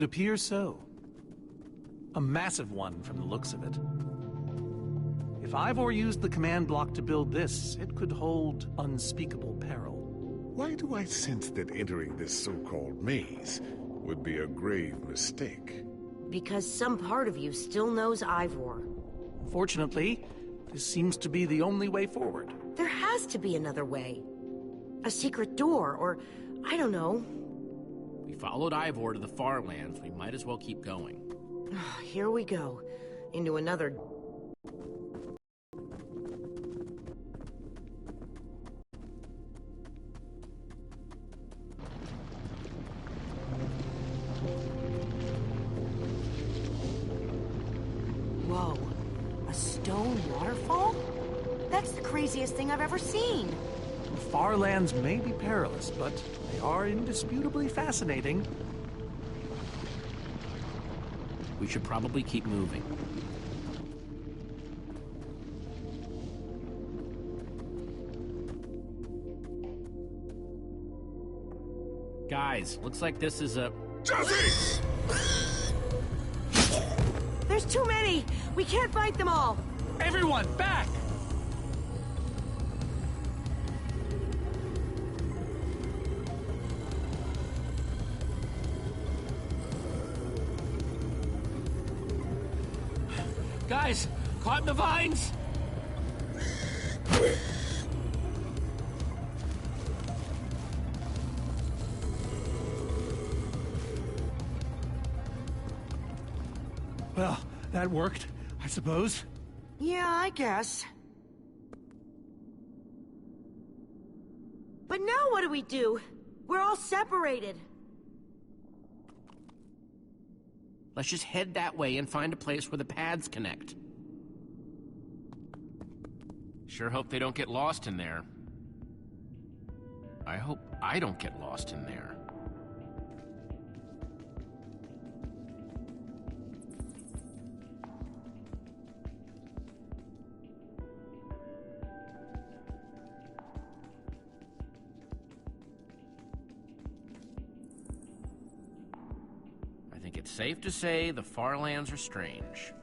It appears so. A massive one from the looks of it. If Ivor used the command block to build this, it could hold unspeakable peril. Why do I sense that entering this so-called maze would be a grave mistake? Because some part of you still knows Ivor. Fortunately, this seems to be the only way forward. There has to be another way. A secret door, or I don't know. We followed Ivor to the far lands. We might as well keep going. Here we go. Into another... Whoa. A stone waterfall? That's the craziest thing I've ever seen. The far lands may be perilous, but they are indisputably fascinating. We should probably keep moving. Guys, looks like this is a... Jesse! There's too many! We can't fight them all! Everyone, back! Guys, caught in the vines! Well, that worked, I suppose. Yeah, I guess. But now what do we do? We're all separated. Let's just head that way and find a place where the paths connect. Sure hope they don't get lost in there. I hope I don't get lost in there. I think it's safe to say the far lands are strange.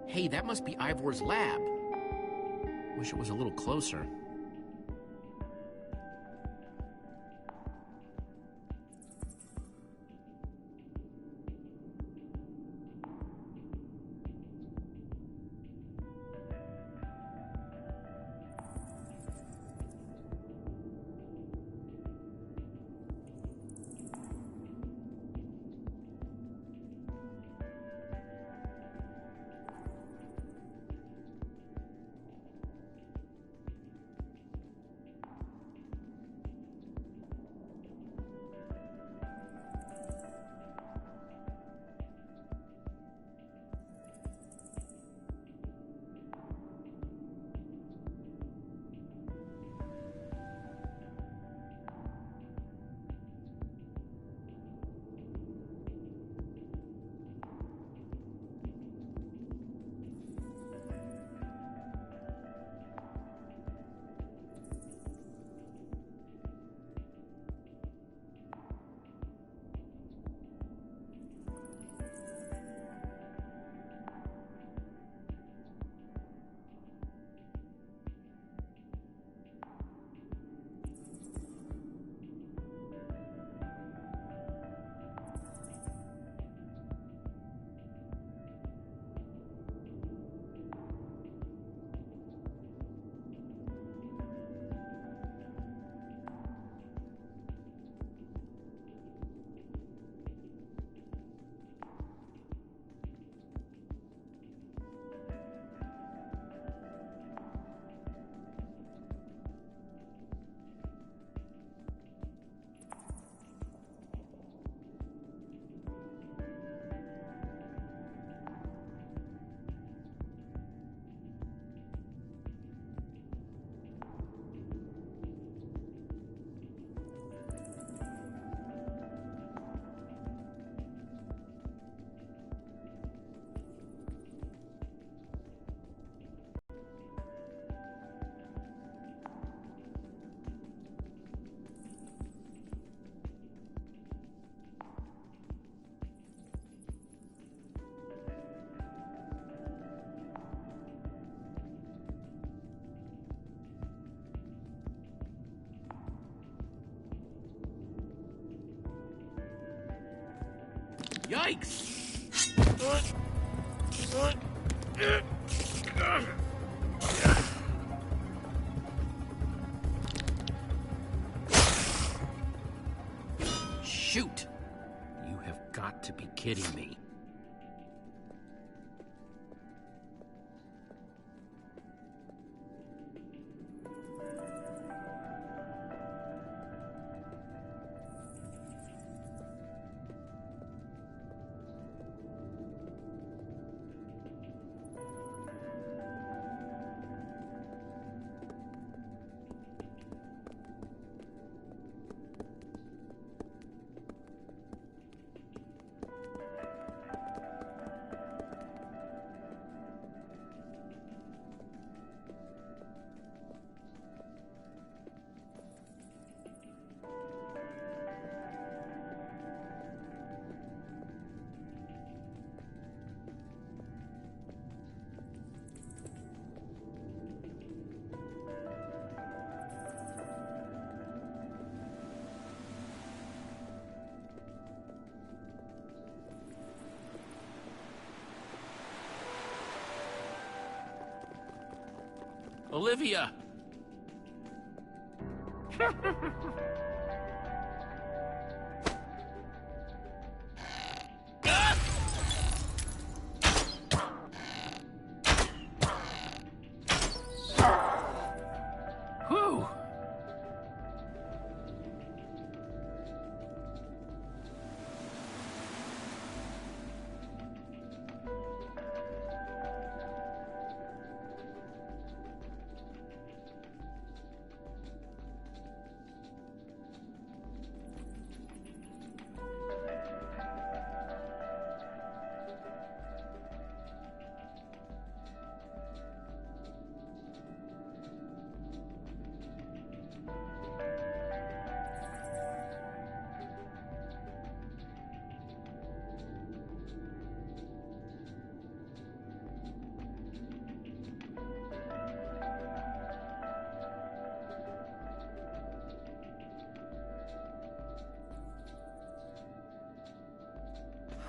Hey, that must be Ivor's lab. Wish it was a little closer. Yikes! Shoot! You have got to be kidding me. Olivia! Whew!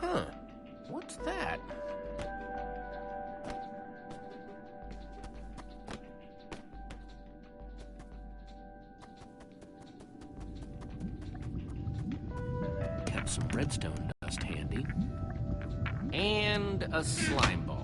Huh. What's that? Got some redstone dust handy. And a slime ball.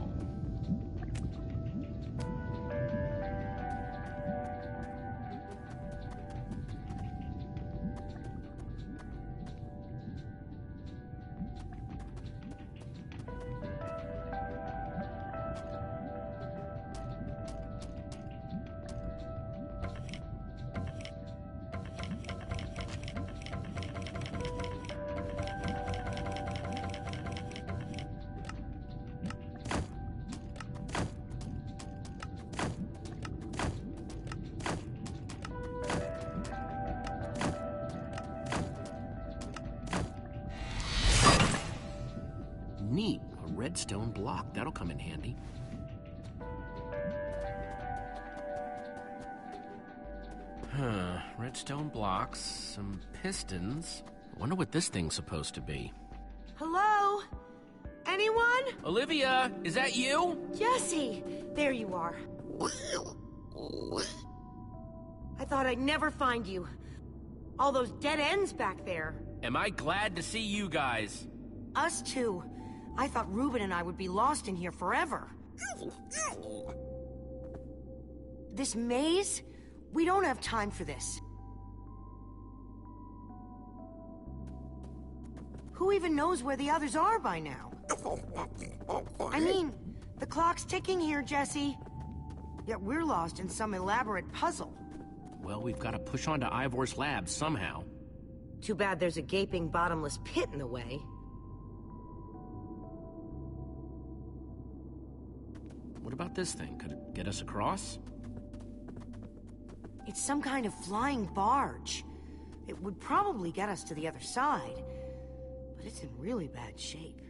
Neat. A redstone block. That'll come in handy. Huh. Redstone blocks, some pistons. I wonder what this thing's supposed to be. Hello? Anyone? Olivia, is that you? Jesse! There you are. I thought I'd never find you. All those dead ends back there. Am I glad to see you guys? Us too. I thought Reuben and I would be lost in here forever. This maze? We don't have time for this. Who even knows where the others are by now? I mean, the clock's ticking here, Jesse. Yet we're lost in some elaborate puzzle. Well, we've got to push on to Ivor's lab somehow. Too bad there's a gaping bottomless pit in the way. What about this thing? Could it get us across? It's some kind of flying barge. It would probably get us to the other side. But it's in really bad shape.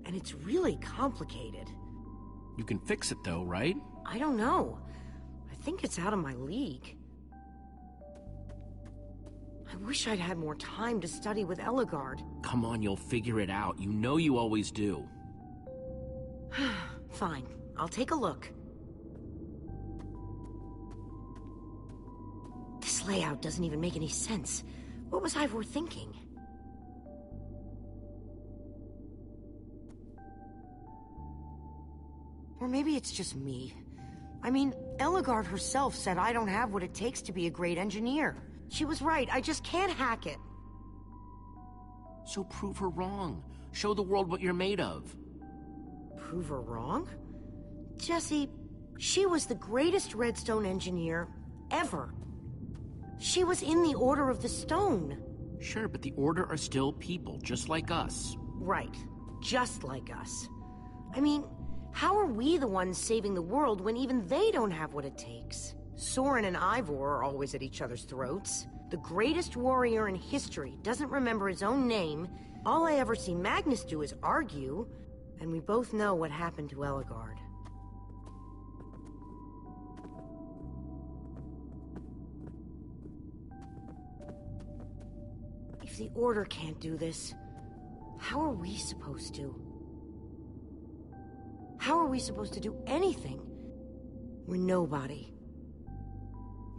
And it's really complicated. You can fix it though, right? I don't know. I think it's out of my league. I wish I'd had more time to study with Ellegaard. Come on, you'll figure it out. You know you always do. Fine, I'll take a look. This layout doesn't even make any sense. What was Ivor thinking? Or maybe it's just me. I mean, Ellegaard herself said I don't have what it takes to be a great engineer. She was right, I just can't hack it. So prove her wrong. Show the world what you're made of. Prove her wrong? Jesse, she was the greatest Redstone engineer ever. She was in the Order of the Stone. Sure, but the Order are still people, just like us. Right, just like us. I mean, how are we the ones saving the world when even they don't have what it takes? Soren and Ivor are always at each other's throats. The greatest warrior in history doesn't remember his own name. All I ever see Magnus do is argue, and we both know what happened to Ellegaard. If the Order can't do this, how are we supposed to? How are we supposed to do anything? We're nobody.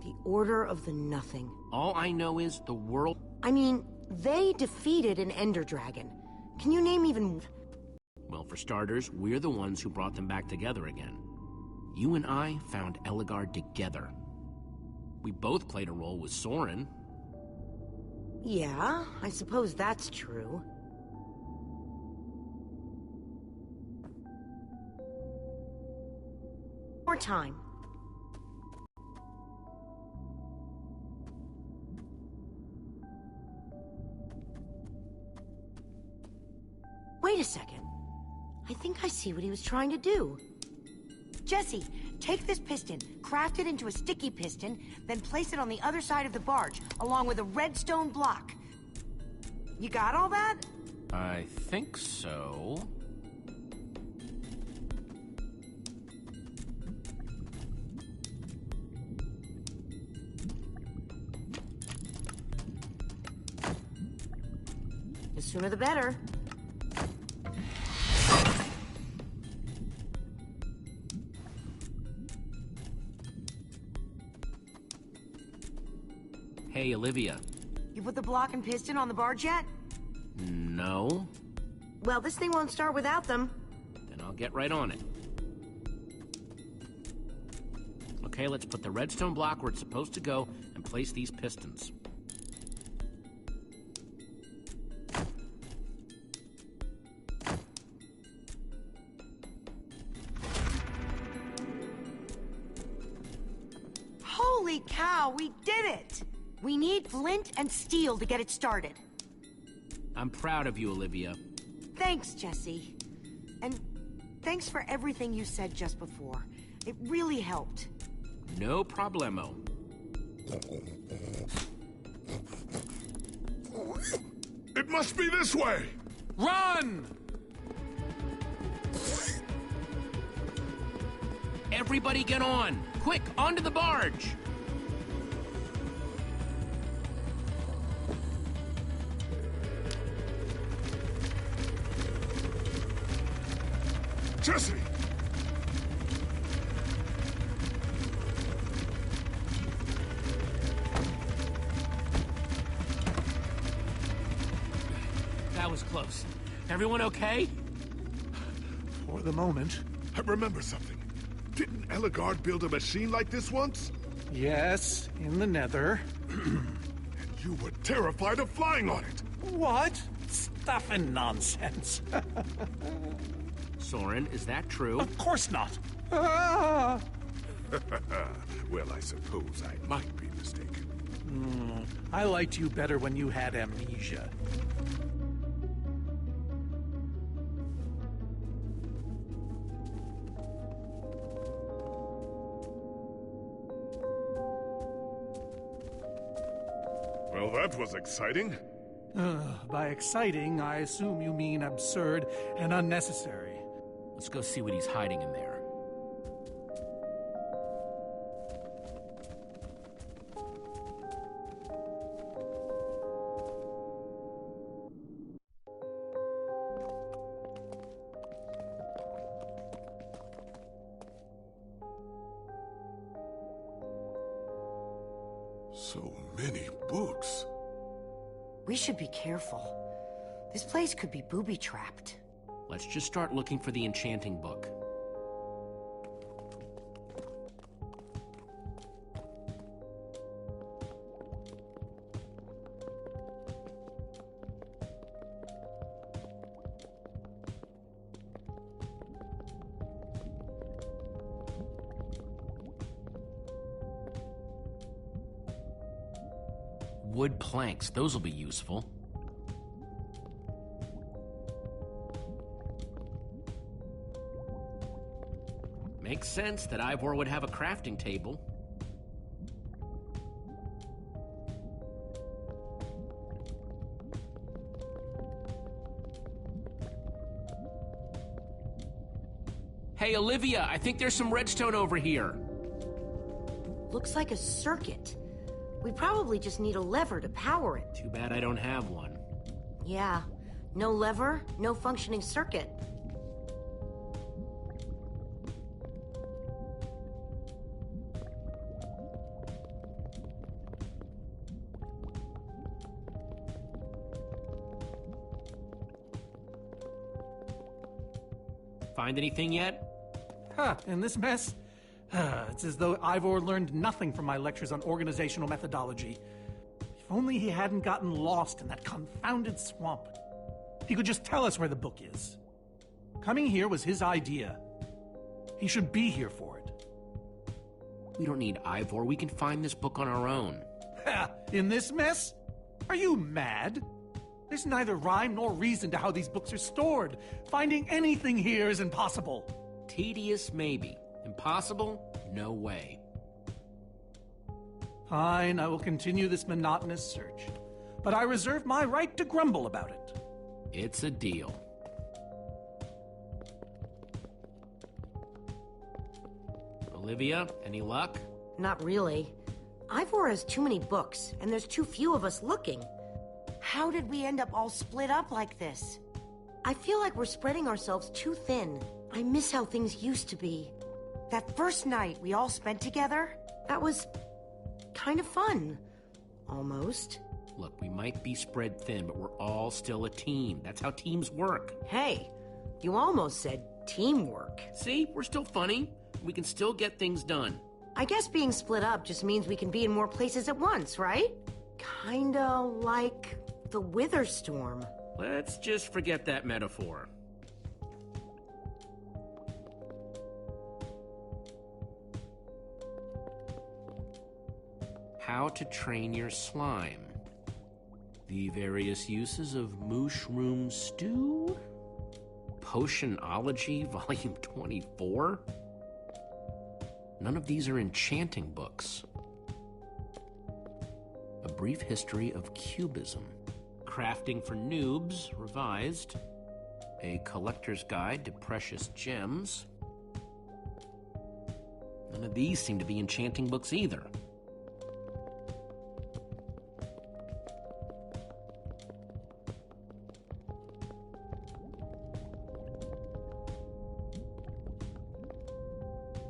The Order of the Nothing. All I know is the world... I mean, they defeated an Ender Dragon. Can you name even... Well, for starters, we're the ones who brought them back together again. You and I found Ellegaard together. We both played a role with Soren. Yeah, I suppose that's true. More time. Wait a second. I think I see what he was trying to do. Jesse, take this piston, craft it into a sticky piston, then place it on the other side of the barge, along with a redstone block. You got all that? I think so. The sooner the better. Hey, Olivia. You put the block and piston on the barge yet? No? Well, this thing won't start without them. Then I'll get right on it. Okay, let's put the redstone block where it's supposed to go and place these pistons. Holy cow, we did it! We need flint and steel to get it started. I'm proud of you, Olivia. Thanks, Jesse. And thanks for everything you said just before. It really helped. No problemo. It must be this way! Run! Everybody get on! Quick, onto the barge! Jesse! That was close. Everyone okay? For the moment. I remember something. Didn't Ellegaard build a machine like this once? Yes, in the Nether. And you were terrified of flying on it. What? Stuff and nonsense. Soren, is that true? Of course not. Ah! Well, I suppose I might be mistaken. I liked you better when you had amnesia. Well, that was exciting. By exciting, I assume you mean absurd and unnecessary. Let's go see what he's hiding in there. So many books. We should be careful. This place could be booby-trapped. Let's just start looking for the enchanting book. Wood planks, those will be useful. Makes sense that Ivor would have a crafting table. Hey, Olivia, I think there's some redstone over here. Looks like a circuit. We probably just need a lever to power it. Too bad I don't have one. Yeah. No lever, no functioning circuit. Find anything yet? Huh, in this mess? It's as though Ivor learned nothing from my lectures on organizational methodology. If only he hadn't gotten lost in that confounded swamp. He could just tell us where the book is. Coming here was his idea. He should be here for it. We don't need Ivor. We can find this book on our own. Ha! In this mess? Are you mad? There's neither rhyme nor reason to how these books are stored. Finding anything here is impossible. Tedious, maybe. Impossible? No way. Fine, I will continue this monotonous search. But I reserve my right to grumble about it. It's a deal. Olivia, any luck? Not really. Ivor has too many books, and there's too few of us looking. How did we end up all split up like this? I feel like we're spreading ourselves too thin. I miss how things used to be. That first night we all spent together, that was kind of fun. Almost. Look, we might be spread thin, but we're all still a team. That's how teams work. Hey, you almost said teamwork. See, we're still funny. We can still get things done. I guess being split up just means we can be in more places at once, right? Kinda like the Wither Storm. Let's just forget that metaphor. How to train your slime. The various uses of mushroom stew? Potionology, volume 24? None of these are enchanting books. A brief history of cubism. Crafting for noobs, revised. A collector's guide to precious gems. None of these seem to be enchanting books either.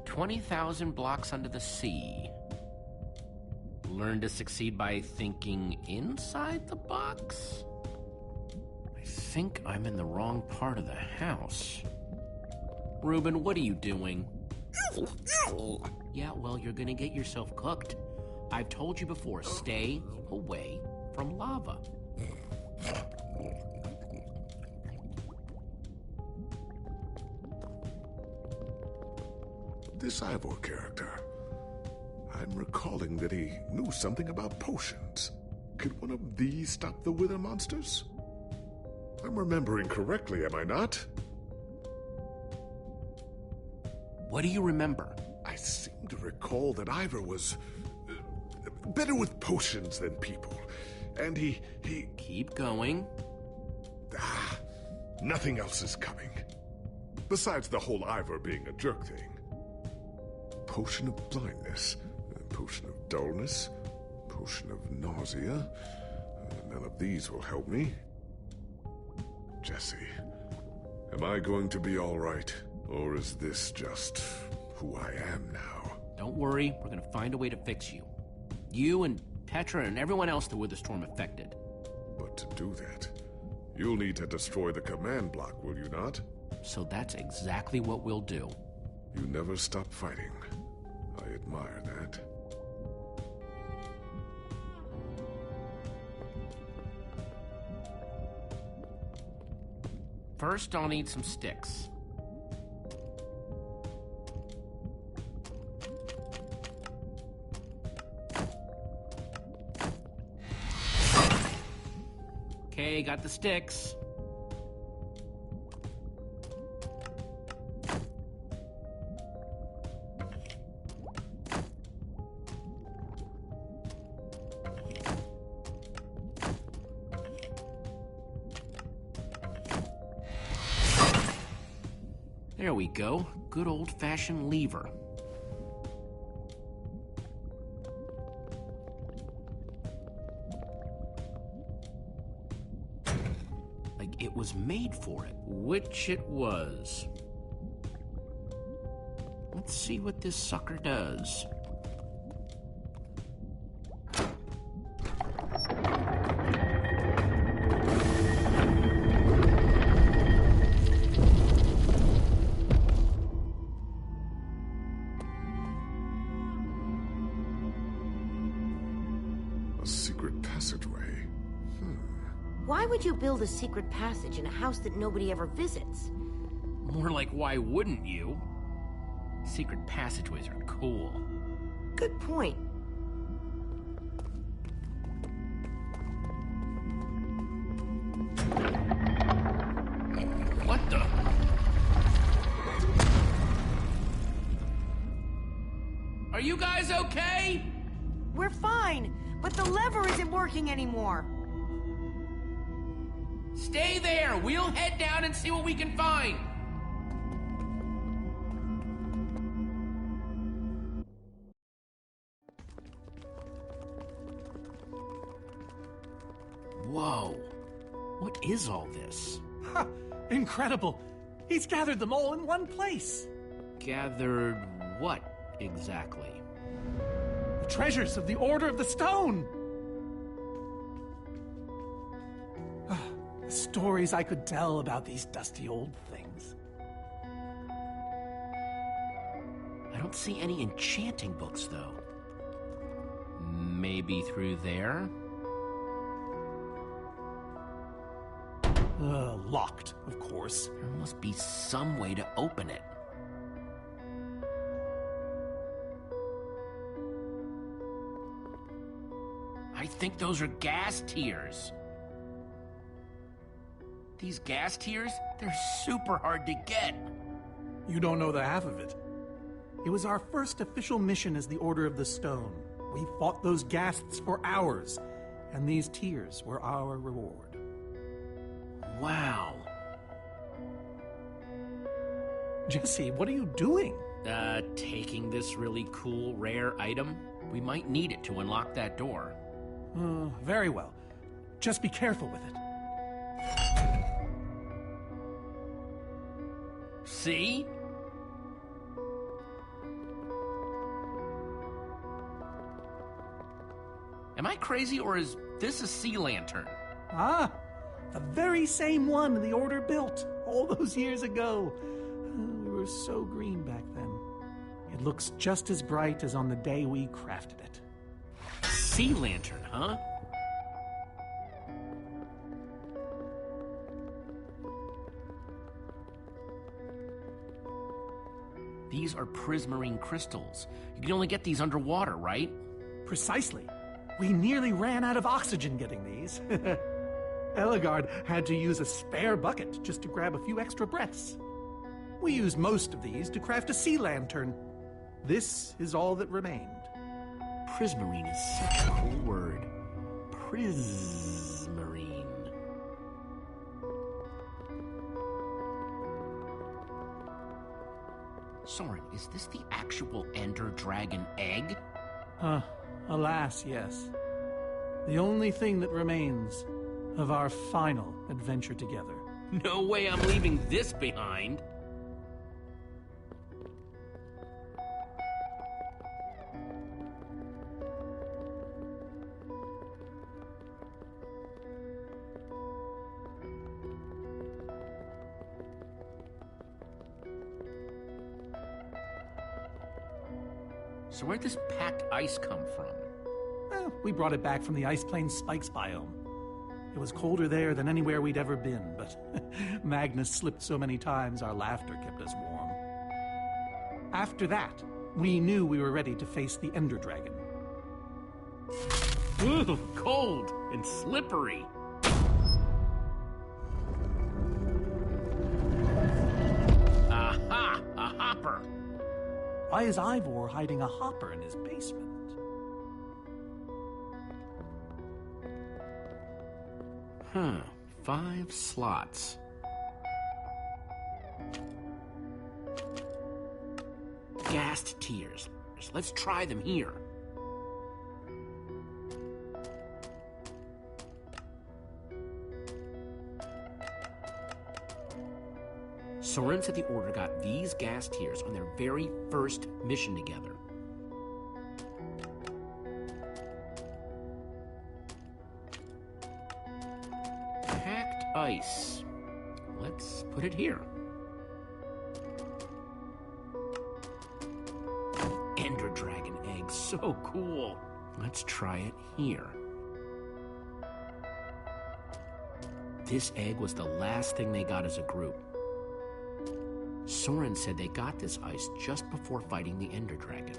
"20,000 blocks under the sea. Learn to succeed by thinking inside the box?" I think I'm in the wrong part of the house. Reuben, what are you doing? Yeah, well, you're gonna get yourself cooked. I've told you before, stay away from lava. This Ivor character, I'm recalling that he knew something about potions. Could one of these stop the Wither monsters? I'm remembering correctly, am I not? What do you remember? I seem to recall that Ivor was better with potions than people. And he... Keep going. Nothing else is coming. Besides the whole Ivor being a jerk thing. Potion of blindness, potion of dullness, potion of nausea. None of these will help me. Jesse, am I going to be all right? Or is this just who I am now? Don't worry, we're gonna find a way to fix you. You and Petra and everyone else the Witherstorm affected. But to do that, you'll need to destroy the command block, will you not? So that's exactly what we'll do. You never stop fighting. I admire that. First, I'll need some sticks. Okay, got the sticks. There we go. Good old-fashioned lever. Like it was made for it. Which it was. Let's see what this sucker does. Why would you build a secret passage in a house that nobody ever visits? More like, why wouldn't you? Secret passageways are cool. Good point. What the? Are you guys okay? We're fine, but the lever isn't working anymore. Stay there! We'll head down and see what we can find! Whoa. What is all this? Ha! Incredible! He's gathered them all in one place! Gathered what, exactly? The treasures of the Order of the Stone! The stories I could tell about these dusty old things. I don't see any enchanting books, though. Maybe through there? Locked, of course. There must be some way to open it. I think those are gas tiers. These gas tiers, they're super hard to get. You don't know the half of it. It was our first official mission as the Order of the Stone. We fought those ghasts for hours, and these tiers were our reward. Wow. Jesse, what are you doing? Taking this really cool, rare item. We might need it to unlock that door. Very well. Just be careful with it. See? Am I crazy, or is this a sea lantern? Ah, the very same one the Order built all those years ago. We were so green back then. It looks just as bright as on the day we crafted it. Sea lantern, huh? These are prismarine crystals. You can only get these underwater, right? Precisely. We nearly ran out of oxygen getting these. Ellegaard had to use a spare bucket just to grab a few extra breaths. We used most of these to craft a sea lantern. This is all that remained. Prismarine is such a cool word. Prismarine. Soren, is this the actual Ender Dragon egg? Alas, yes. The only thing that remains of our final adventure together. No way I'm leaving this behind. So where'd this packed ice come from? Well, we brought it back from the Ice Plains Spikes biome. It was colder there than anywhere we'd ever been, but Magnus slipped so many times our laughter kept us warm. After that, we knew we were ready to face the Ender Dragon. Ooh, cold and slippery. Aha! A hopper! Why is Ivor hiding a hopper in his basement? Huh. 5 slots. Ghast tears. Let's try them here. Soren said the Order got these gas tears on their very first mission together. Packed ice. Let's put it here. Ender Dragon egg, so cool. Let's try it here. This egg was the last thing they got as a group. Soren said they got this ice just before fighting the Ender Dragon.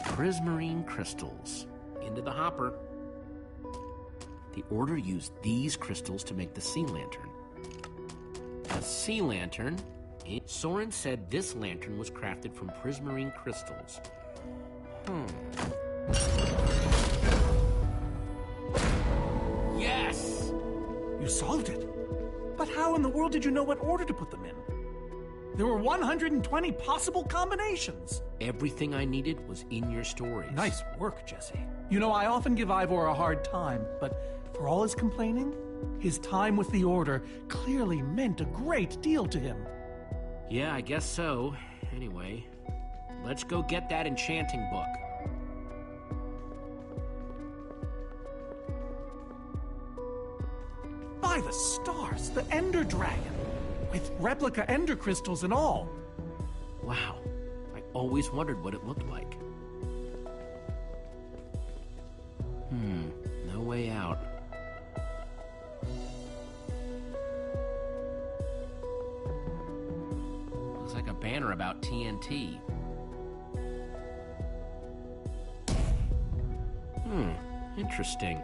Prismarine crystals. Into the hopper. The Order used these crystals to make the sea lantern. A sea lantern? Soren said this lantern was crafted from prismarine crystals. Yes! You solved it. But how in the world did you know what order to put them in? There were 120 possible combinations. Everything I needed was in your stories. Nice work, Jesse. You know, I often give Ivor a hard time, but for all his complaining, his time with the Order clearly meant a great deal to him. Yeah, I guess so. Anyway, let's go get that enchanting book. By the stars, the Ender Dragon, with replica Ender crystals and all. Wow, I always wondered what it looked like. No way out. Looks like a banner about TNT. Interesting.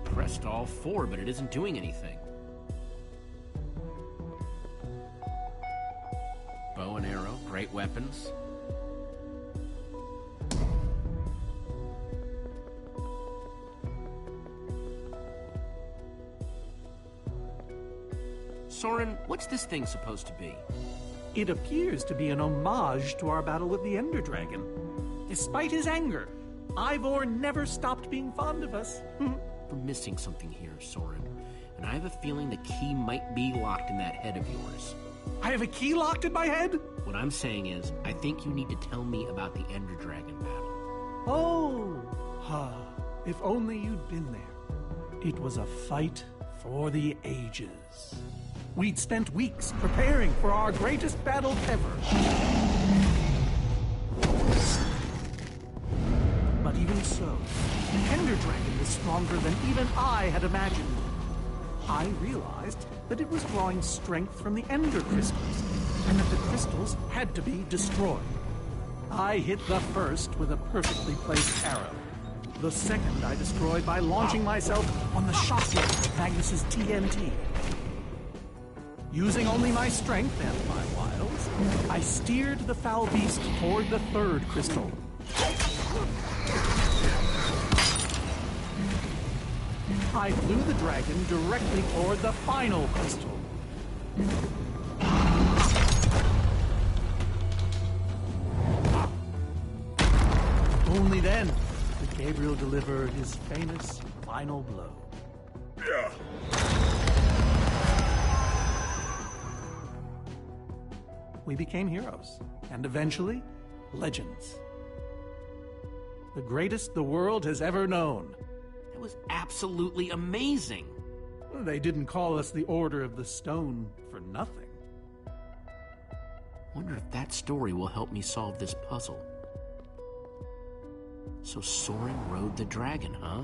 Pressed all 4, but it isn't doing anything. Bow and arrow, great weapons. Soren, what's this thing supposed to be? It appears to be an homage to our battle with the Ender Dragon. Despite his anger, Ivor never stopped being fond of us. We're missing something here, Soren. And I have a feeling the key might be locked in that head of yours. I have a key locked in my head? What I'm saying is, I think you need to tell me about the Ender Dragon battle. Oh, if only you'd been there. It was a fight for the ages. We'd spent weeks preparing for our greatest battle ever. But even so, the Ender Dragon was stronger than even I had imagined. I realized that it was drawing strength from the Ender crystals, and that the crystals had to be destroyed. I hit the first with a perfectly placed arrow. The second I destroyed by launching myself on the shockwave of Magnus's TNT. Using only my strength and my wiles, I steered the foul beast toward the third crystal. I flew the dragon directly toward the final crystal. Only then did Gabriel deliver his famous final blow. We became heroes, and eventually, legends. The greatest the world has ever known. It was absolutely amazing. They didn't call us the Order of the Stone for nothing. Wonder if that story will help me solve this puzzle. So Soren rode the dragon, huh?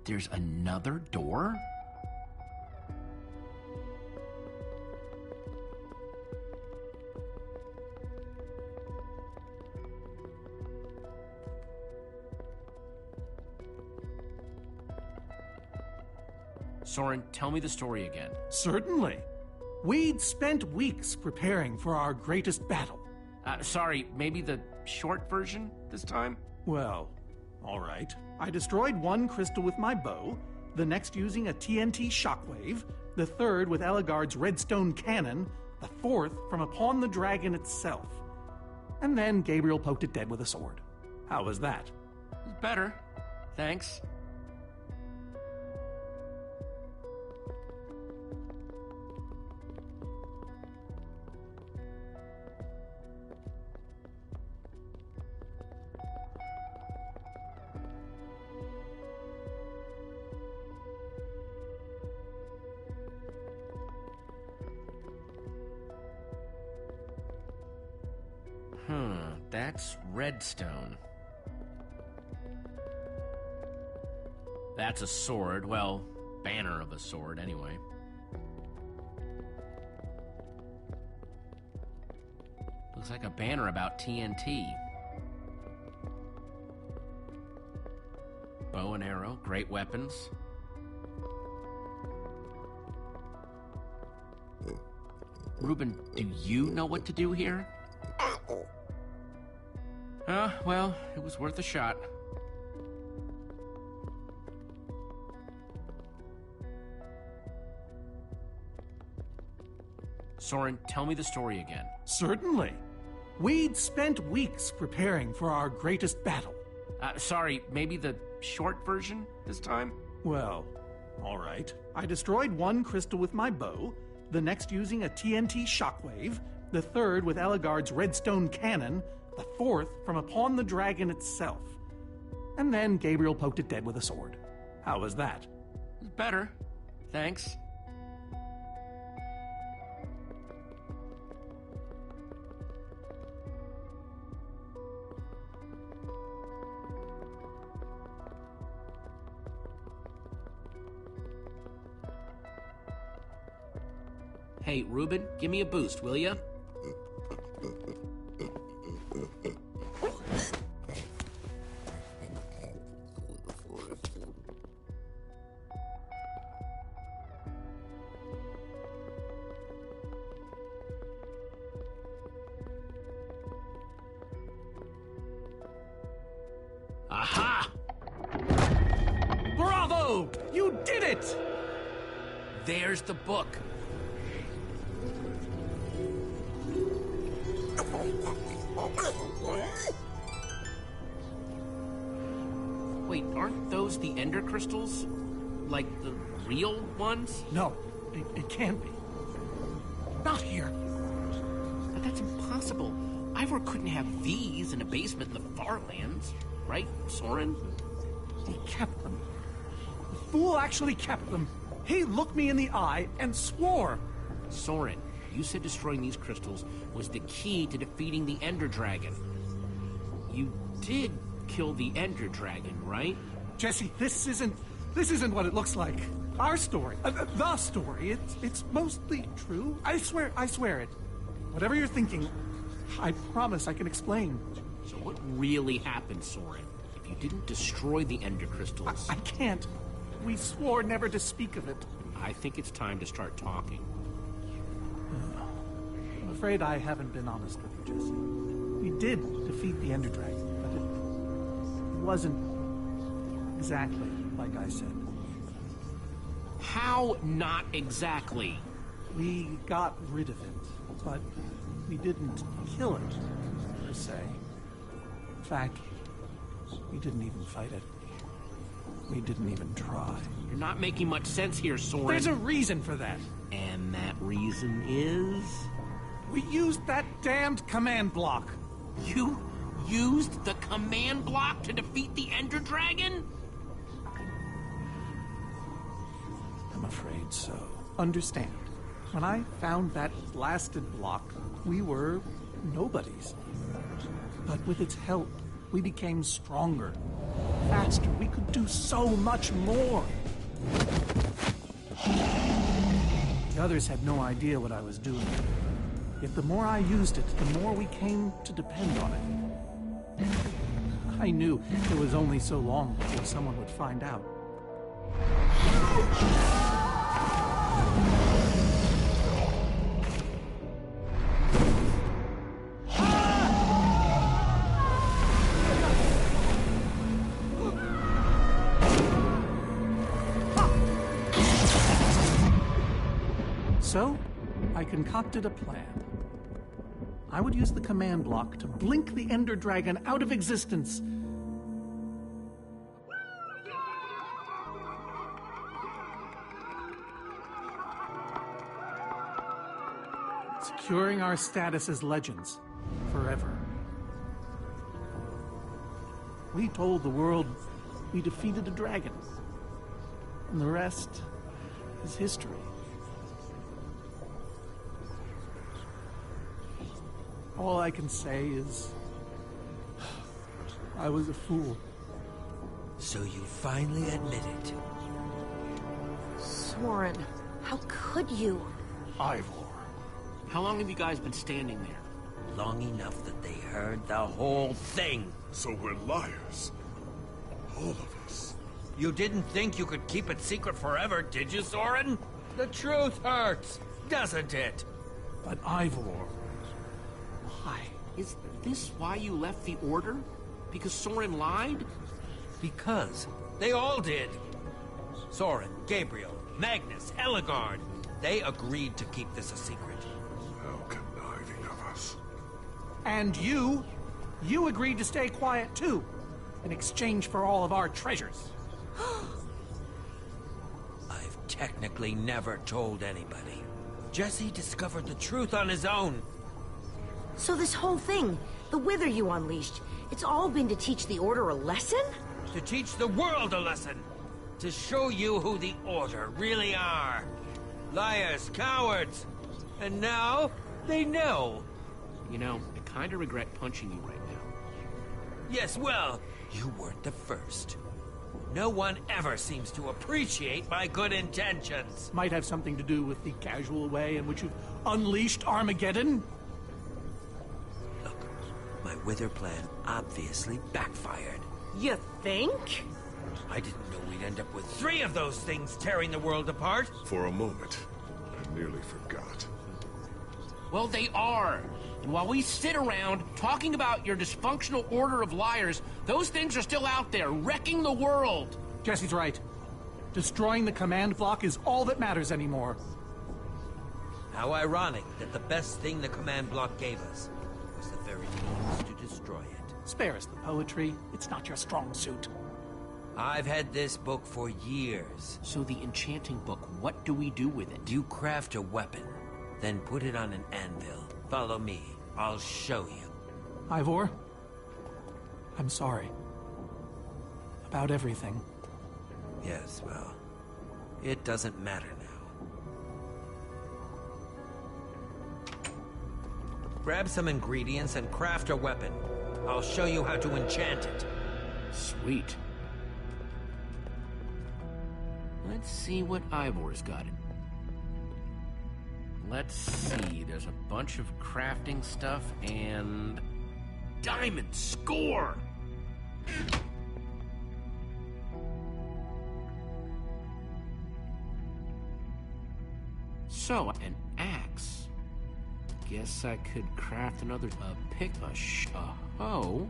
There's another door? Soren, tell me the story again. Certainly. We'd spent weeks preparing for our greatest battle. Sorry, maybe the short version this time? Well, all right. I destroyed one crystal with my bow, the next using a TNT shockwave, the third with Ellegaard's redstone cannon, the fourth from upon the dragon itself. And then Gabriel poked it dead with a sword. How was that? Better. Thanks. That's redstone. That's a sword. Well, banner of a sword, anyway. Looks like a banner about TNT. Bow and arrow, great weapons. Reuben, do you know what to do here? Well, it was worth a shot. Soren, tell me the story again. Certainly. We'd spent weeks preparing for our greatest battle. Sorry, maybe the short version this time? Well, all right. I destroyed one crystal with my bow, the next using a TNT shockwave, the third with Ellegaard's redstone cannon, the fourth from upon the dragon itself. And then Gabriel poked it dead with a sword. How was that? Better. Thanks. Hey, Reuben, give me a boost, will ya? Aha! Bravo! You did it! There's the book. Wait, aren't those the Ender crystals? Like the real ones? No, it can't be. Not here. But that's impossible. Ivor couldn't have these in a basement in the far lands, right, Soren? He kept them. The fool actually kept them. He looked me in the eye and swore. Soren, you said destroying these crystals was the key to defeating the Ender Dragon. You did kill the Ender Dragon, right? Jesse, this isn't what it looks like. Our story, the story, it's mostly true. I swear it. Whatever you're thinking, I promise I can explain. So what really happened, Soren? If you didn't destroy the Ender crystals... I can't. We swore never to speak of it. I think it's time to start talking. I'm afraid I haven't been honest with you, Jesse. We did defeat the Ender Dragon, but it wasn't exactly like I said. How not exactly? We got rid of it, but we didn't kill it, per se. In fact, we didn't even fight it. We didn't even try. You're not making much sense here, Soren. There's a reason for that. And that reason is? We used that damned command block. You used the command block to defeat the Ender Dragon? I'm afraid so. Understand, when I found that blasted block, we were nobodies. But with its help, we became stronger, faster. We could do so much more. The others had no idea what I was doing. Yet the more I used it, the more we came to depend on it. I knew it was only so long before someone would find out. So, I concocted a plan. I would use the command block to blink the Ender Dragon out of existence. Securing our status as legends forever. We told the world we defeated a dragon. And the rest is history. All I can say is, I was a fool. So you finally admit it. Soren, how could you? Ivor. How long have you guys been standing there? Long enough that they heard the whole thing. So we're liars. All of us. You didn't think you could keep it secret forever, did you, Soren? The truth hurts, doesn't it? But Ivor, why? Is this why you left the Order? Because Soren lied? Because they all did. Soren, Gabriel, Magnus, Ellegaard. They agreed to keep this a secret. How conniving of us. And you agreed to stay quiet too, in exchange for all of our treasures. I've technically never told anybody. Jesse discovered the truth on his own. So this whole thing, the Wither you unleashed, it's all been to teach the Order a lesson? To teach the world a lesson. To show you who the Order really are. Liars, cowards. And now, they know. You know, I kind of regret punching you right now. Yes, well, you weren't the first. No one ever seems to appreciate my good intentions. Might have something to do with the casual way in which you've unleashed Armageddon. Look, my Wither plan obviously backfired. You think? I didn't know we'd end up with 3 of those things tearing the world apart. For a moment, I nearly forgot. Well, they are. And while we sit around talking about your dysfunctional Order of liars, those things are still out there, wrecking the world. Jesse's right. Destroying the command block is all that matters anymore. How ironic that the best thing the command block gave us was the very means to destroy it. Spare us the poetry. It's not your strong suit. I've had this book for years. So the enchanting book, what do we do with it? You craft a weapon, then put it on an anvil. Follow me. I'll show you. Ivor, I'm sorry. About everything. Yes, well, it doesn't matter now. Grab some ingredients and craft a weapon. I'll show you how to enchant it. Sweet. Let's see what Ivor's got it. Let's see, there's a bunch of crafting stuff and... Diamond score! So, an axe. Guess I could craft another pick, a hoe.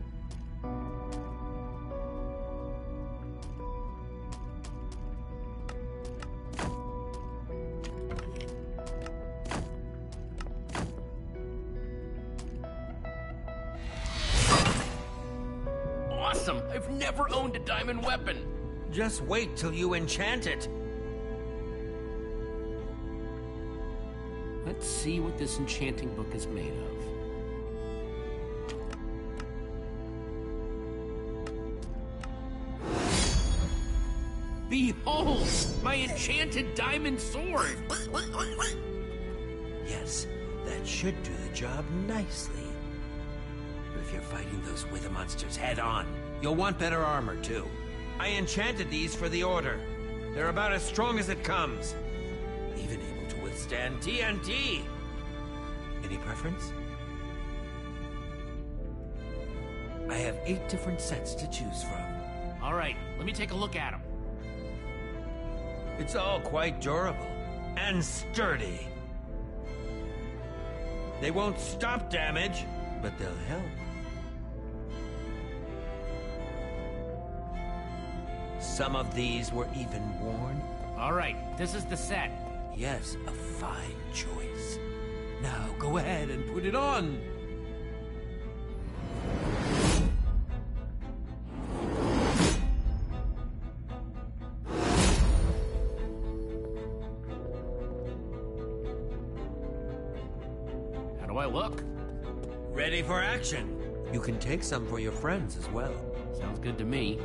Awesome! I've never owned a diamond weapon. Just wait till you enchant it. Let's see what this enchanting book is made of. Behold! My enchanted diamond sword! Yes, that should do the job nicely. But if you're fighting those wither monsters head-on, you'll want better armor, too. I enchanted these for the Order. They're about as strong as it comes. Even able to withstand TNT. Any preference? I have 8 different sets to choose from. All right, let me take a look at them. It's all quite durable and sturdy. They won't stop damage, but they'll help. Some of these were even worn. All right, this is the set. Yes, a fine choice. Now go ahead and put it on. How do I look? Ready for action. You can take some for your friends as well. Sounds good to me.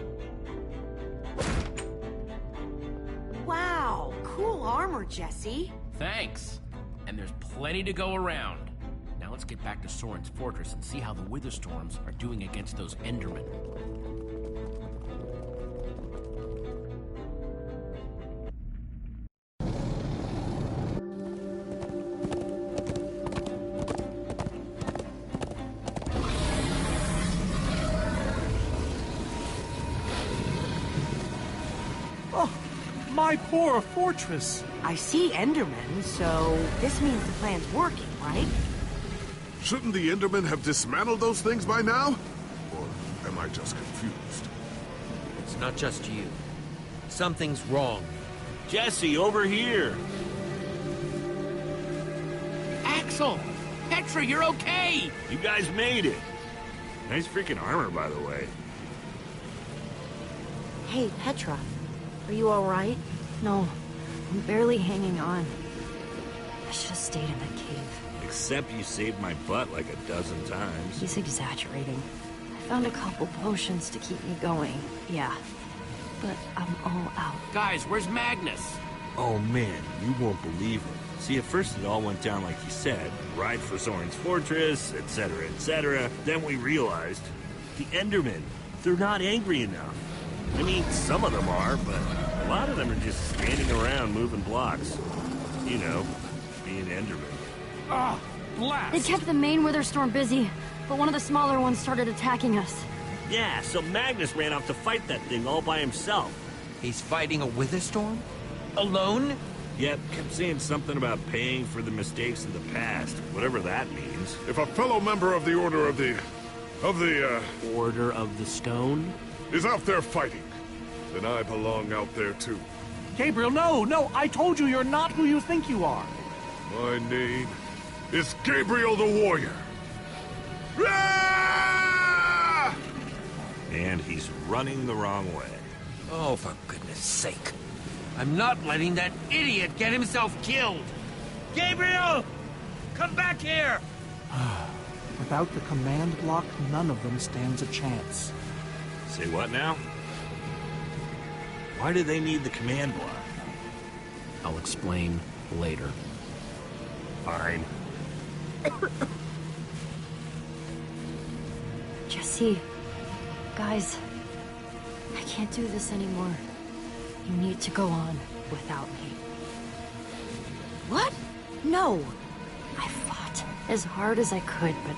Wow, cool armor, Jesse. Thanks. And there's plenty to go around. Now let's get back to Soren's fortress and see how the Witherstorms are doing against those Endermen. My poor fortress. I see Endermen, so this means the plan's working, right? Shouldn't the Endermen have dismantled those things by now? Or am I just confused? It's not just you. Something's wrong. Jesse, over here! Axel! Petra, you're okay! You guys made it! Nice freaking armor, by the way. Hey, Petra. Are you all right? No, I'm barely hanging on. I should have stayed in that cave. Except you saved my butt like a dozen times. He's exaggerating. I found a couple potions to keep me going. Yeah, but I'm all out. Guys, where's Magnus? Oh man, you won't believe it. See, at first it all went down like you said. Ride for Soren's fortress, etc., etc. Then we realized the Endermen, they're not angry enough. I mean, some of them are, but a lot of them are just standing around moving blocks. You know, being Endermen. Ah, blast! They kept the main Witherstorm busy, but one of the smaller ones started attacking us. Yeah, so Magnus ran off to fight that thing all by himself. He's fighting a Witherstorm? Alone? Yep, kept saying something about paying for the mistakes of the past, whatever that means. If a fellow member of the Order of the Order of the Stone? is out there fighting, then I belong out there too. Gabriel, no, I told you you're not who you think you are. My name is Gabriel the Warrior. Ah! And he's running the wrong way. Oh, for goodness sake. I'm not letting that idiot get himself killed. Gabriel! Come back here! Without the command block, none of them stands a chance. Say what now? Why do they need the command block? I'll explain later. Fine. Jesse, guys, I can't do this anymore. You need to go on without me. What? No. I fought as hard as I could, but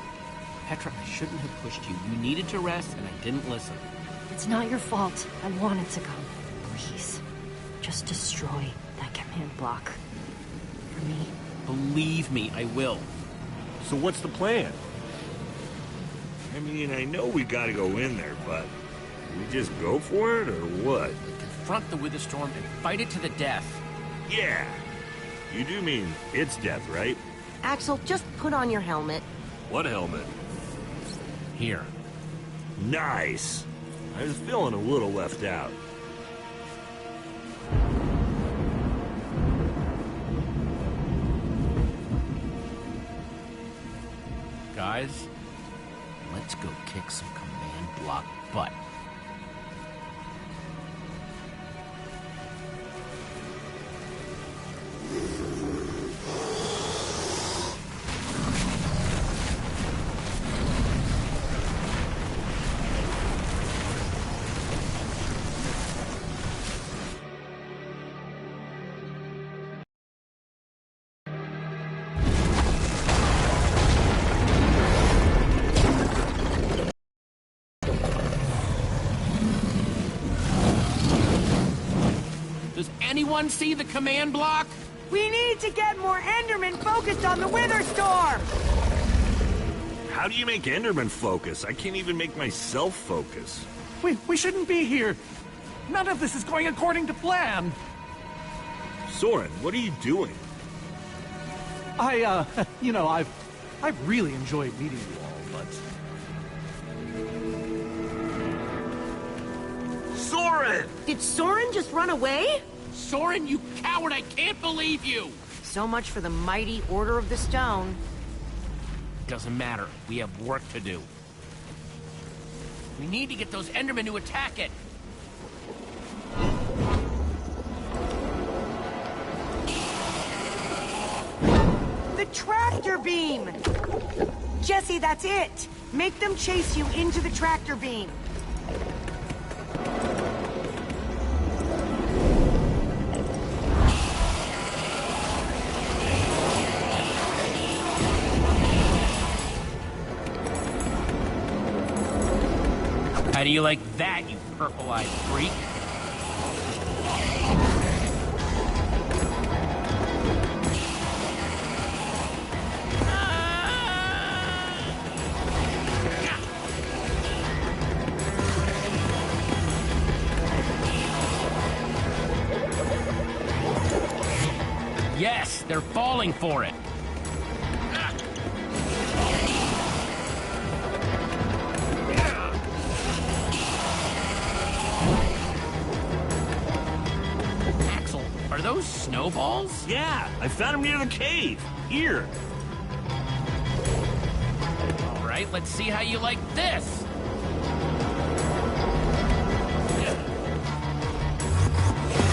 Petra, I shouldn't have pushed you. You needed to rest, and I didn't listen. it's not your fault. I wanted to go. Please, just destroy that command block. For me. Believe me, I will. So what's the plan? I mean, I know we gotta go in there, but we just go for it, or what? Confront the Witherstorm and fight it to the death. Yeah. You do mean it's death, right? Axel, just put on your helmet. What helmet? Here. Nice. I was feeling a little left out. Guys, let's go kick some command block butt. Does anyone see the command block? We need to get more Endermen focused on the Witherstorm! How do you make Enderman focus? I can't even make myself focus. We shouldn't be here. None of this is going according to plan. Soren, what are you doing? You know, I've really enjoyed meeting you all, but... Soren! Did Soren just run away? Soren, you coward, I can't believe you! So much for the mighty Order of the Stone. Doesn't matter. We have work to do. We need to get those Endermen to attack it. The tractor beam! Jesse, that's it! Make them chase you into the tractor beam. How do you like that, you purple-eyed freak? Yes, they're falling for it. Axel, are those snowballs? Yeah, I found him near the cave. Here. All right, let's see how you like this.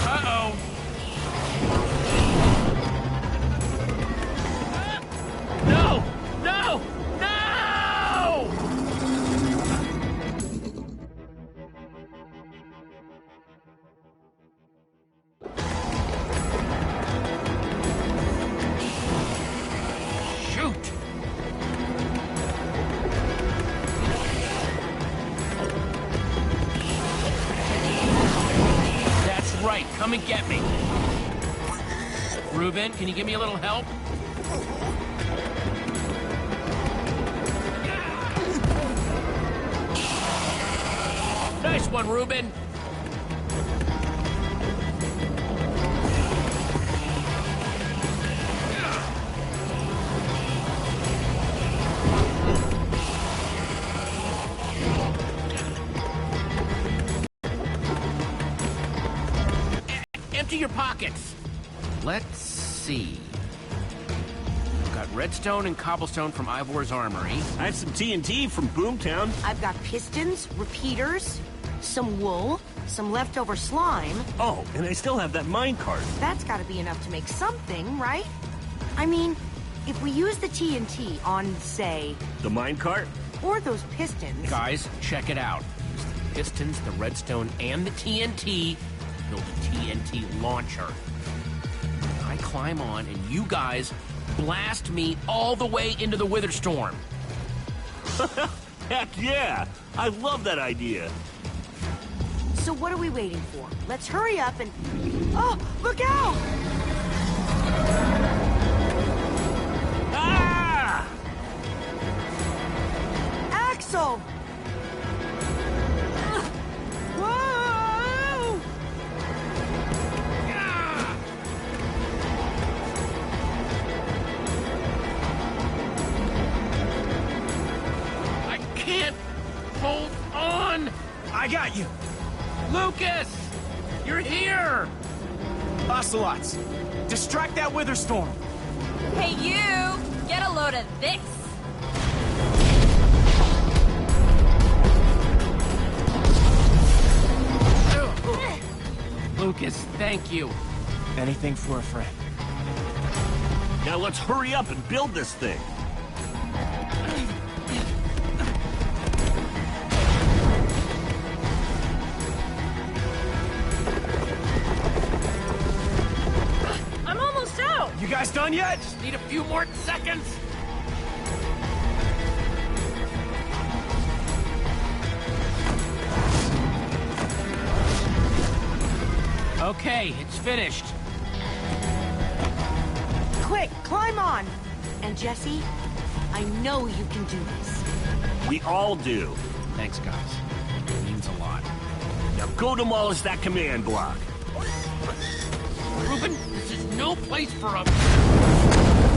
Uh-oh. No! No! No! Shoot! That's right, come and get me. Reuben, can you give me a little help? Nice one, Reuben. Empty your pockets. Let's see. I've got redstone and cobblestone from Ivor's armory. I have some TNT from Boomtown. I've got pistons, repeaters, some wool, some leftover slime. Oh, and I still have that minecart. That's gotta be enough to make something, right? I mean, if we use the TNT on, say, The minecart? or those pistons... Guys, check it out. Use the pistons, the redstone, and the TNT. Build a TNT launcher. I climb on, and you guys blast me all the way into the Witherstorm. Heck yeah! I love that idea. So what are we waiting for? Let's hurry up and... Oh, look out! Axel! Whoa! I can't hold on! I got you! Lucas! You're here! Ocelots! Distract that Witherstorm! Hey, you! Get a load of this! Lucas, thank you. Anything for a friend. Now let's hurry up and build this thing. I'm almost out! You guys done yet? Just need a few more seconds. Okay, it's finished. Quick, climb on! And Jesse, I know you can do this. We all do. Thanks, guys. It means a lot. Now go demolish that command block. Reuben, this is no place for a...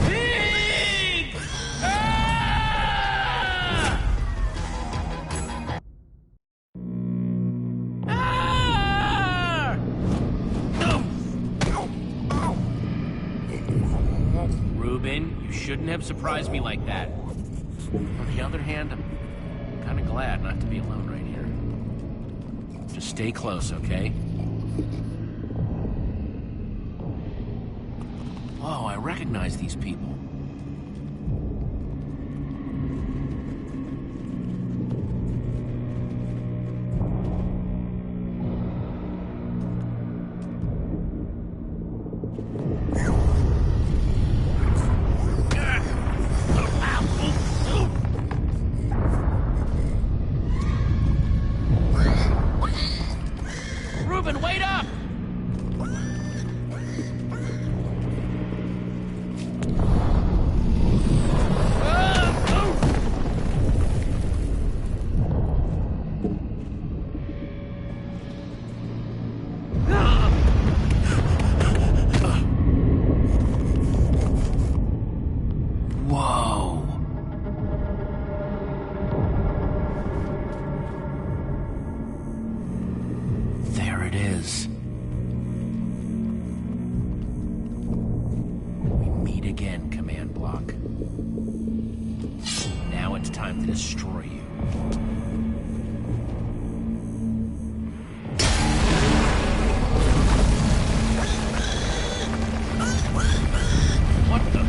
Pig! Ah! Ah! Reuben, you shouldn't have surprised me like that. On the other hand, I'm kind of glad not to be alone right here. Just stay close, okay? Whoa, I recognize these people. Reuben, wait up! Whoa. There it is. We meet again, Command Block. Now it's time to destroy you. What the?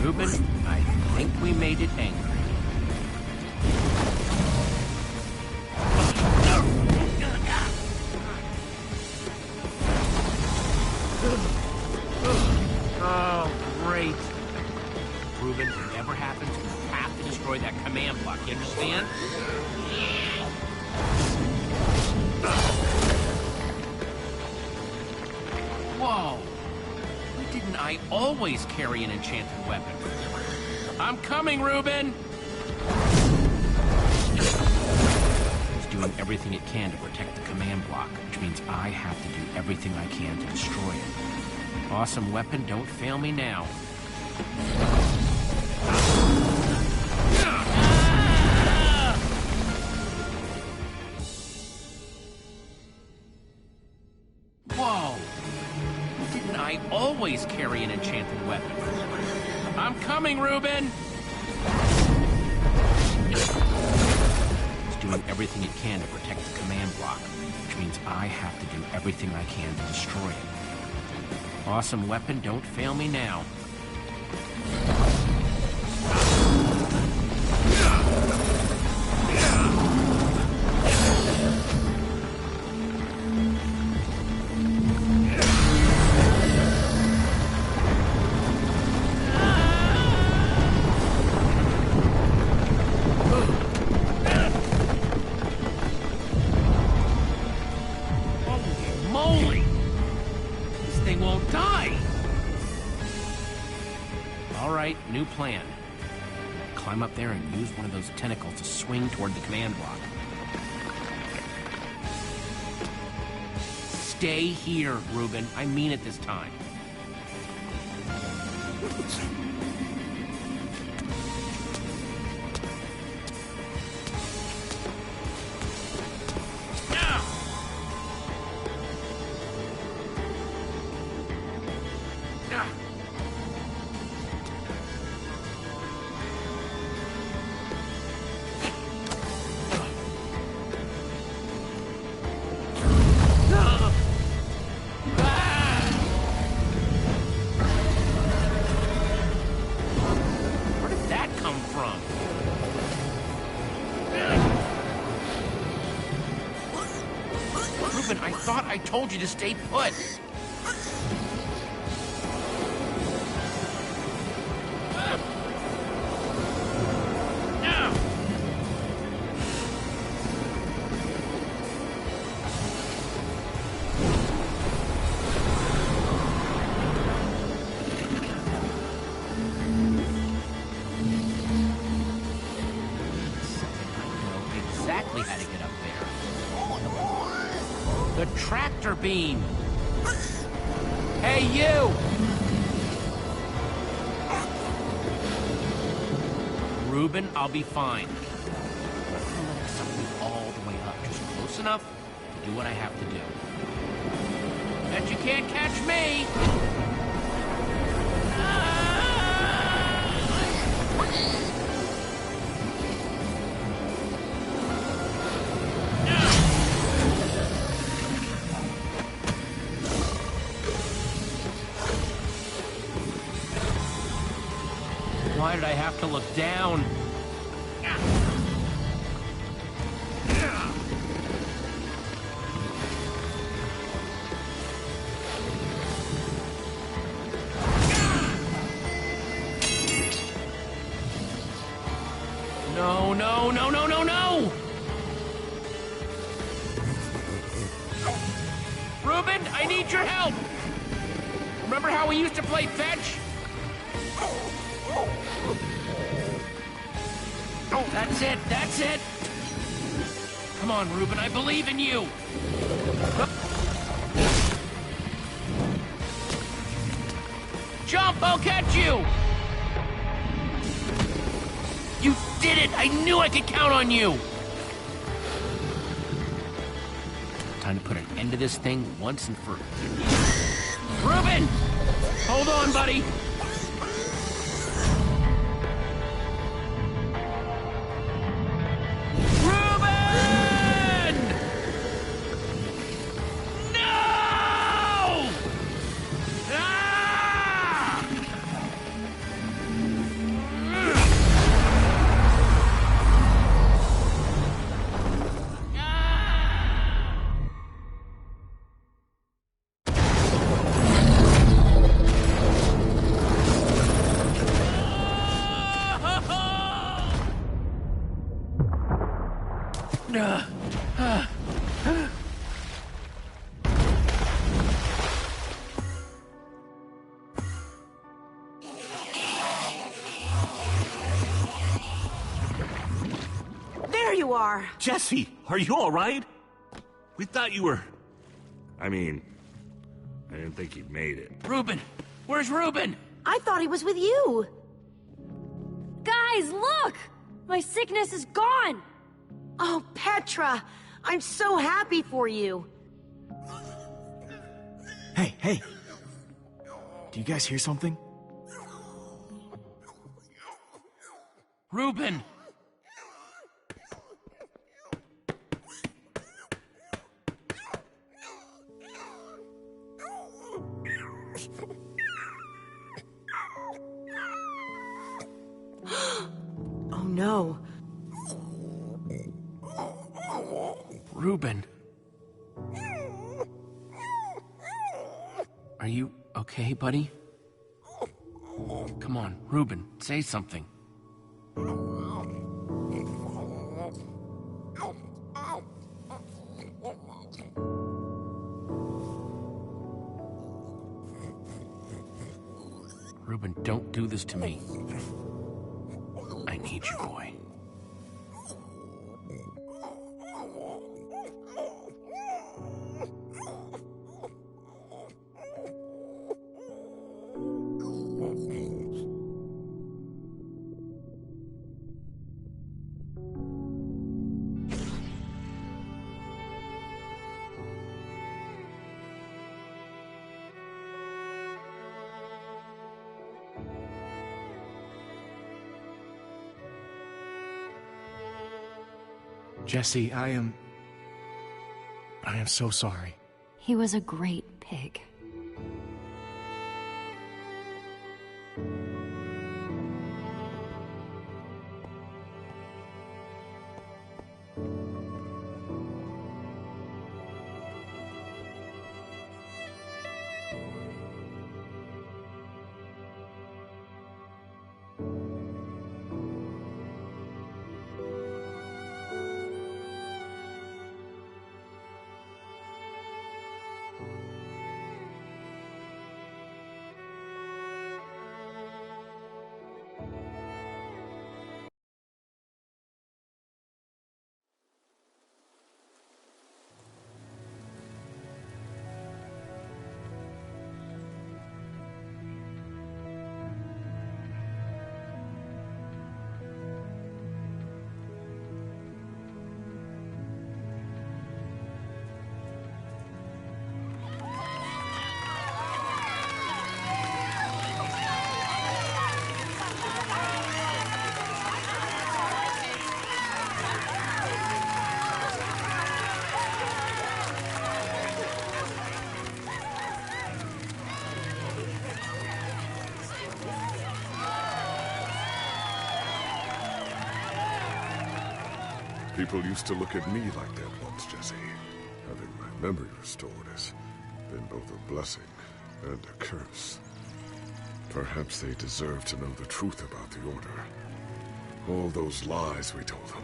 Reuben, I think we made it angry. Oh, great. Reuben, whatever happens, we have to destroy that command block, you understand? Whoa! Why didn't I always carry an enchanted weapon? I'm coming, Reuben! It's doing everything it can to protect the command block, which means I have to do everything I can to destroy it. Awesome weapon, don't fail me now. Whoa! Why didn't I always carry an enchanted weapon? I'm coming, Reuben! It's doing everything it can to protect the command block, which means I have to do everything I can to destroy it. Awesome weapon, don't fail me now. Holy moly! This thing won't die! new plan. Climb up there and use one of those tentacles to swing toward the command block. Stay here, Reuben. I mean it this time. I told you to stay put. Exactly how to get up there. The tractor beam! Hey, you! Reuben, I'll be fine. I'm gonna suck you all the way up, just close enough to do what I have to do. Bet you can't catch me! Why did I have to look down? No, no, no, no, no, no! Reuben, I need your help! Remember how we used to play fetch? That's it, that's it! Come on, Reuben, I believe in you! Jump, I'll catch you! You did it! I knew I could count on you! Time to put an end to this thing once and for... Reuben! Hold on, buddy! There you are! Jesse, are you all right? We thought you were... I mean, I didn't think you'd made it. Reuben! Where's Reuben? I thought he was with you! Guys, look! My sickness is gone! Oh, Petra! I'm so happy for you! Hey! Do you guys hear something? Reuben! Oh no. Reuben. Are you okay, buddy? Come on, Reuben, say something. Reuben, don't do this to me. I need you, boy. Jesse, I am so sorry. He was a great pig. People used to look at me like that once, Jesse. Having my memory restored has been both a blessing and a curse. Perhaps they deserve to know the truth about the Order. All those lies we told them.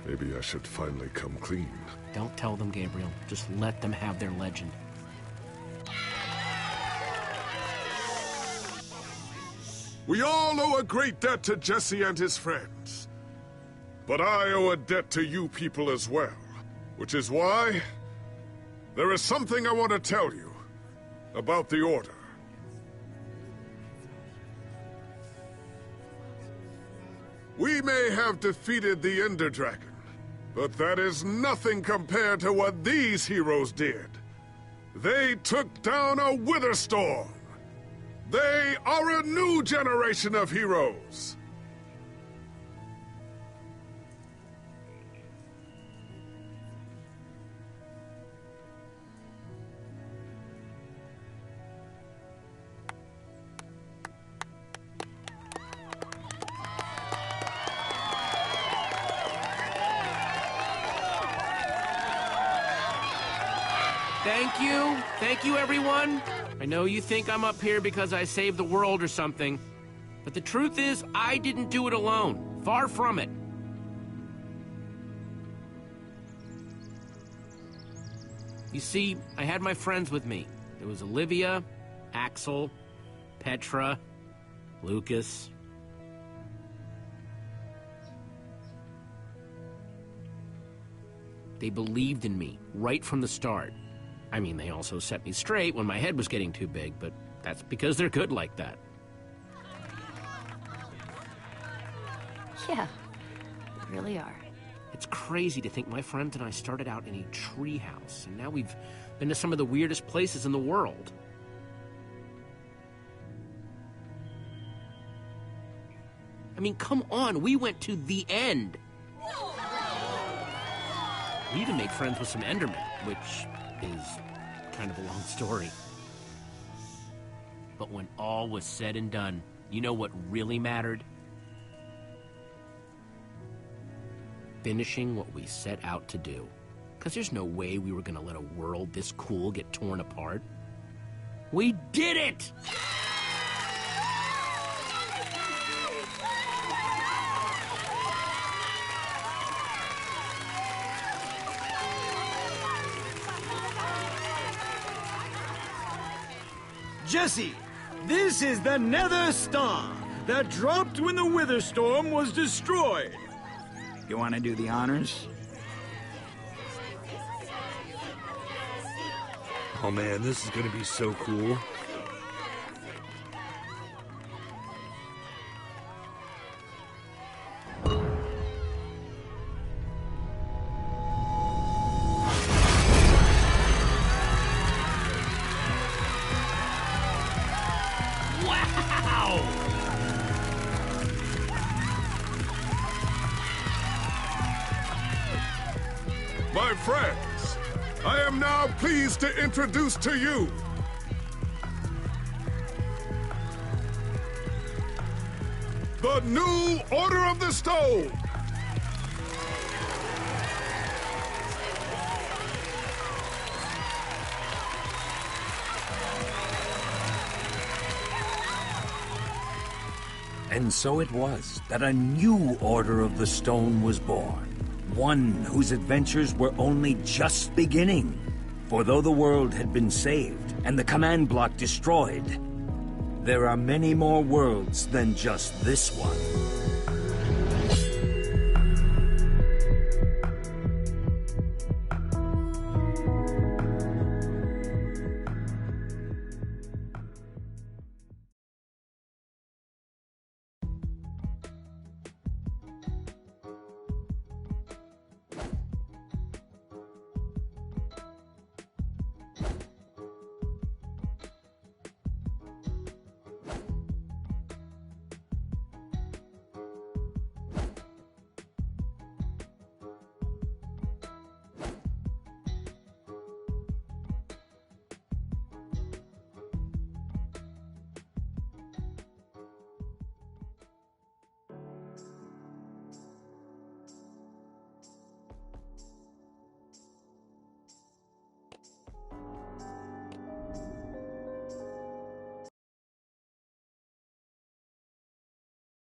Maybe I should finally come clean. Don't tell them, Gabriel. Just let them have their legend. We all owe a great debt to Jesse and his friends. But I owe a debt to you people as well. Which is why there is something I want to tell you about the Order. We may have defeated the Ender Dragon, but that is nothing compared to what these heroes did. They took down a Witherstorm. They are a new generation of heroes. Thank you. Thank you, everyone. I know you think I'm up here because I saved the world or something, but the truth is, I didn't do it alone. Far from it. You see, I had my friends with me. There was Olivia, Axel, Petra, Lucas. They believed in me right from the start. I mean, they also set me straight when my head was getting too big, but that's because they're good like that. Yeah, they really are. It's crazy to think my friends and I started out in a treehouse, and now we've been to some of the weirdest places in the world. I mean, come on, we went to the end. We even made friends with some Endermen, which is kind of a long story. But when all was said and done, you know what really mattered? Finishing what we set out to do. Because there's no way we were going to let a world this cool get torn apart. We did it! Jesse, This is the Nether Star that dropped when the Wither Storm was destroyed. You want to do the honors? Oh man, this is gonna be so cool. My friends, I am now pleased to introduce to you the new Order of the Stone. And so it was that a new Order of the Stone was born. One whose adventures were only just beginning. For though the world had been saved and the command block destroyed, there are many more worlds than just this one.